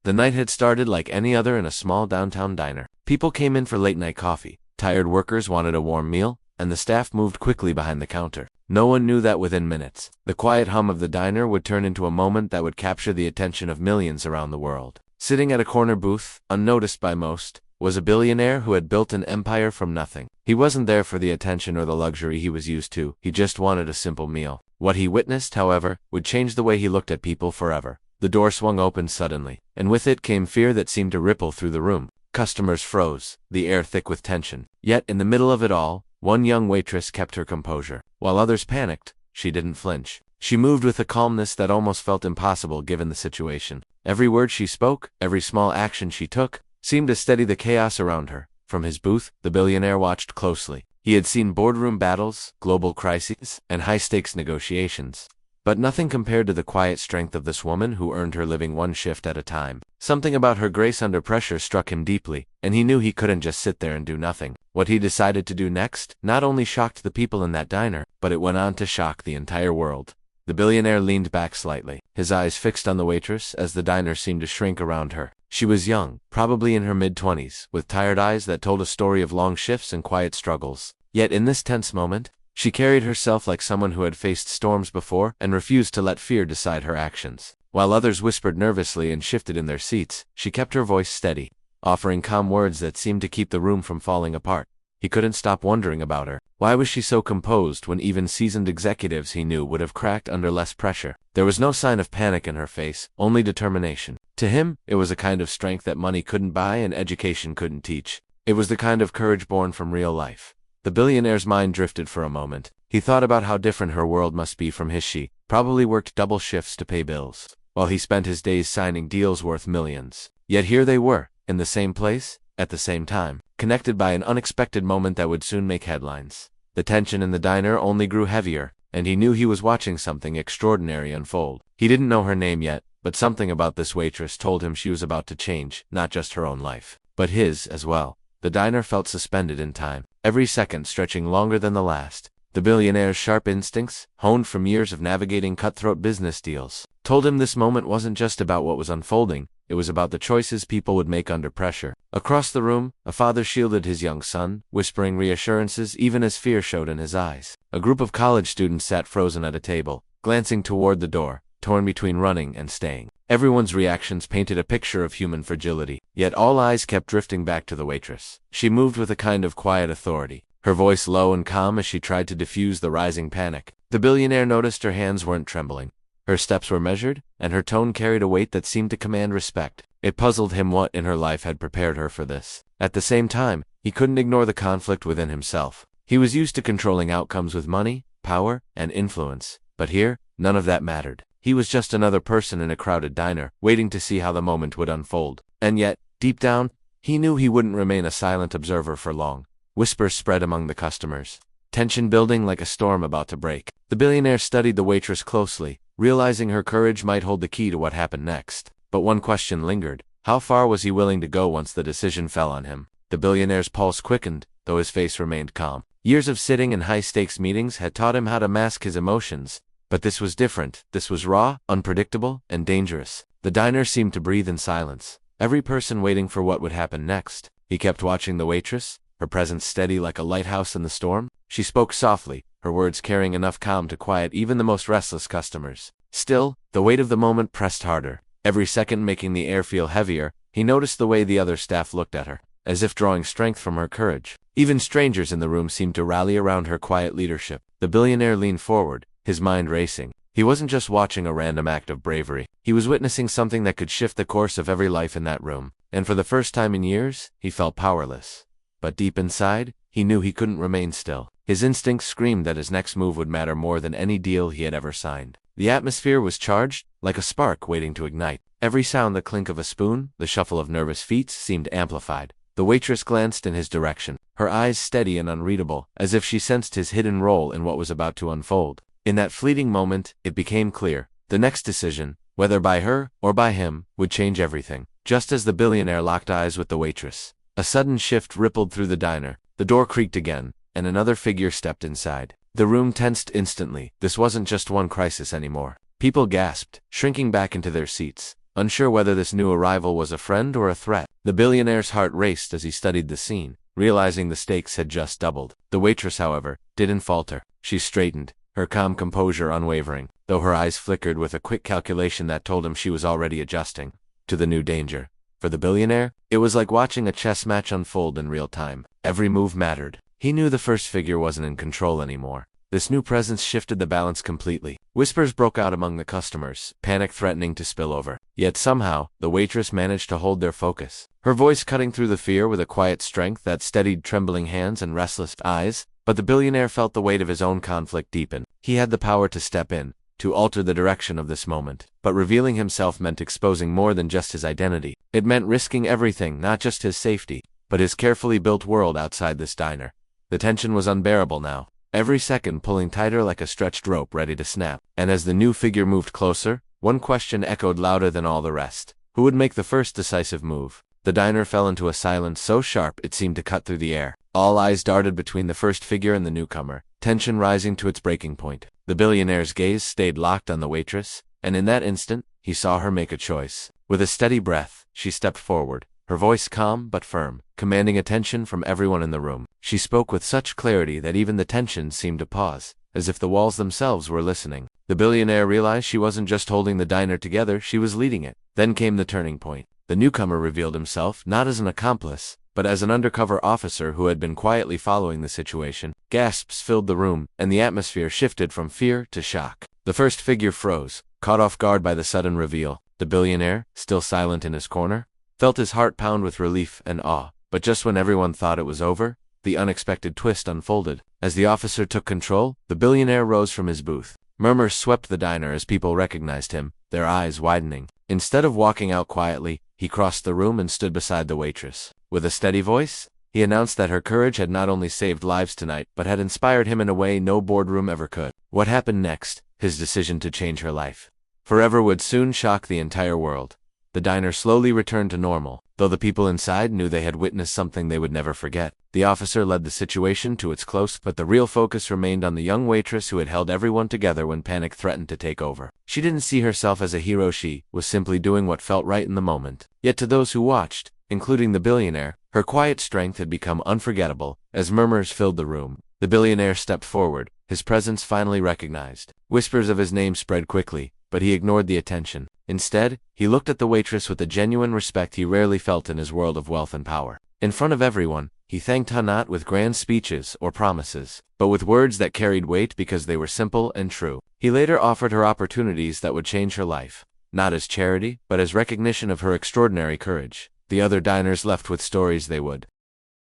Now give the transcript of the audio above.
The night had started like any other in a small downtown diner. People came in for late-night coffee, tired workers wanted a warm meal, and the staff moved quickly behind the counter. No one knew that within minutes, the quiet hum of the diner would turn into a moment that would capture the attention of millions around the world. Sitting at a corner booth, unnoticed by most, was a billionaire who had built an empire from nothing. He wasn't there for the attention or the luxury he was used to, he just wanted a simple meal. What he witnessed, however, would change the way he looked at people forever. The door swung open suddenly, and with it came fear that seemed to ripple through the room. Customers froze, the air thick with tension. Yet, in the middle of it all, one young waitress kept her composure. While others panicked, she didn't flinch. She moved with a calmness that almost felt impossible given the situation. Every word she spoke, every small action she took, seemed to steady the chaos around her. From his booth, the billionaire watched closely. He had seen boardroom battles, global crises, and high-stakes negotiations. But nothing compared to the quiet strength of this woman who earned her living one shift at a time. Something about her grace under pressure struck him deeply, and he knew he couldn't just sit there and do nothing. What he decided to do next not only shocked the people in that diner, but it went on to shock the entire world. The billionaire leaned back slightly, his eyes fixed on the waitress as the diner seemed to shrink around her. She was young, probably in her mid-20s, with tired eyes that told a story of long shifts and quiet struggles. Yet in this tense moment, she carried herself like someone who had faced storms before and refused to let fear decide her actions. While others whispered nervously and shifted in their seats, she kept her voice steady, offering calm words that seemed to keep the room from falling apart. He couldn't stop wondering about her. Why was she so composed when even seasoned executives he knew would have cracked under less pressure? There was no sign of panic in her face, only determination. To him, it was a kind of strength that money couldn't buy and education couldn't teach. It was the kind of courage born from real life. The billionaire's mind drifted for a moment. He thought about how different her world must be from his. She probably worked double shifts to pay bills, while he spent his days signing deals worth millions. Yet here they were, in the same place, at the same time, connected by an unexpected moment that would soon make headlines. The tension in the diner only grew heavier, and he knew he was watching something extraordinary unfold. He didn't know her name yet, but something about this waitress told him she was about to change, not just her own life, but his as well. The diner felt suspended in time, every second stretching longer than the last. The billionaire's sharp instincts, honed from years of navigating cutthroat business deals, told him this moment wasn't just about what was unfolding, it was about the choices people would make under pressure. Across the room, a father shielded his young son, whispering reassurances even as fear showed in his eyes. A group of college students sat frozen at a table, glancing toward the door, torn between running and staying. Everyone's reactions painted a picture of human fragility, yet all eyes kept drifting back to the waitress. She moved with a kind of quiet authority, her voice low and calm as she tried to diffuse the rising panic. The billionaire noticed her hands weren't trembling. Her steps were measured, and her tone carried a weight that seemed to command respect. It puzzled him what in her life had prepared her for this. At the same time, he couldn't ignore the conflict within himself. He was used to controlling outcomes with money, power, and influence, but here, none of that mattered. He was just another person in a crowded diner, waiting to see how the moment would unfold. And yet, deep down, he knew he wouldn't remain a silent observer for long. Whispers spread among the customers, tension building like a storm about to break. The billionaire studied the waitress closely, realizing her courage might hold the key to what happened next. But one question lingered. How far was he willing to go once the decision fell on him? The billionaire's pulse quickened, though his face remained calm. Years of sitting in high-stakes meetings had taught him how to mask his emotions. But this was different. This was raw, unpredictable, and dangerous. The diner seemed to breathe in silence, every person waiting for what would happen next. He kept watching the waitress, her presence steady like a lighthouse in the storm. She spoke softly, her words carrying enough calm to quiet even the most restless customers. Still, the weight of the moment pressed harder, every second making the air feel heavier. He noticed the way the other staff looked at her, as if drawing strength from her courage. Even strangers in the room seemed to rally around her quiet leadership. The billionaire leaned forward, his mind racing. He wasn't just watching a random act of bravery. He was witnessing something that could shift the course of every life in that room. And for the first time in years, he felt powerless. But deep inside, he knew he couldn't remain still. His instincts screamed that his next move would matter more than any deal he had ever signed. The atmosphere was charged, like a spark waiting to ignite. Every sound, the clink of a spoon, the shuffle of nervous feet, seemed amplified. The waitress glanced in his direction, her eyes steady and unreadable, as if she sensed his hidden role in what was about to unfold. In that fleeting moment, it became clear. The next decision, whether by her or by him, would change everything. Just as the billionaire locked eyes with the waitress, a sudden shift rippled through the diner. The door creaked again, and another figure stepped inside. The room tensed instantly. This wasn't just one crisis anymore. People gasped, shrinking back into their seats. unsure whether this new arrival was a friend or a threat. The billionaire's heart raced as he studied the scene, realizing the stakes had just doubled. The waitress, however, didn't falter. She straightened, her calm composure unwavering, though her eyes flickered with a quick calculation that told him she was already adjusting to the new danger. For the billionaire, it was like watching a chess match unfold in real time. Every move mattered. He knew the first figure wasn't in control anymore. This new presence shifted the balance completely. Whispers broke out among the customers, panic threatening to spill over. Yet somehow, the waitress managed to hold their focus, her voice cutting through the fear with a quiet strength that steadied trembling hands and restless eyes. But the billionaire felt the weight of his own conflict deepen. He had the power to step in, to alter the direction of this moment. But revealing himself meant exposing more than just his identity. It meant risking everything, not just his safety, but his carefully built world outside this diner. The tension was unbearable now, every second pulling tighter like a stretched rope ready to snap. And as the new figure moved closer, one question echoed louder than all the rest. Who would make the first decisive move? The diner fell into a silence so sharp it seemed to cut through the air. All eyes darted between the first figure and the newcomer, tension rising to its breaking point. The billionaire's gaze stayed locked on the waitress, and in that instant, he saw her make a choice. With a steady breath, she stepped forward, her voice calm but firm, commanding attention from everyone in the room. She spoke with such clarity that even the tension seemed to pause, as if the walls themselves were listening. The billionaire realized she wasn't just holding the diner together, she was leading it. Then came the turning point. The newcomer revealed himself not as an accomplice, but as an undercover officer who had been quietly following the situation. Gasps filled the room, and the atmosphere shifted from fear to shock. The first figure froze, caught off guard by the sudden reveal. The billionaire, still silent in his corner, felt his heart pound with relief and awe. But just when everyone thought it was over, the unexpected twist unfolded. As the officer took control, the billionaire rose from his booth. Murmurs swept the diner as people recognized him, their eyes widening. Instead of walking out quietly, he crossed the room and stood beside the waitress. With a steady voice, he announced that her courage had not only saved lives tonight, but had inspired him in a way no boardroom ever could. What happened next, his decision to change her life forever, would soon shock the entire world. The diner slowly returned to normal, though the people inside knew they had witnessed something they would never forget. The officer led the situation to its close, but the real focus remained on the young waitress who had held everyone together when panic threatened to take over. She didn't see herself as a hero, she was simply doing what felt right in the moment. Yet to those who watched, including the billionaire, her quiet strength had become unforgettable. As murmurs filled the room, the billionaire stepped forward, his presence finally recognized. Whispers of his name spread quickly, but he ignored the attention. Instead, he looked at the waitress with a genuine respect he rarely felt in his world of wealth and power. In front of everyone, he thanked her not with grand speeches or promises, but with words that carried weight because they were simple and true. He later offered her opportunities that would change her life, not as charity, but as recognition of her extraordinary courage. The other diners left with stories they would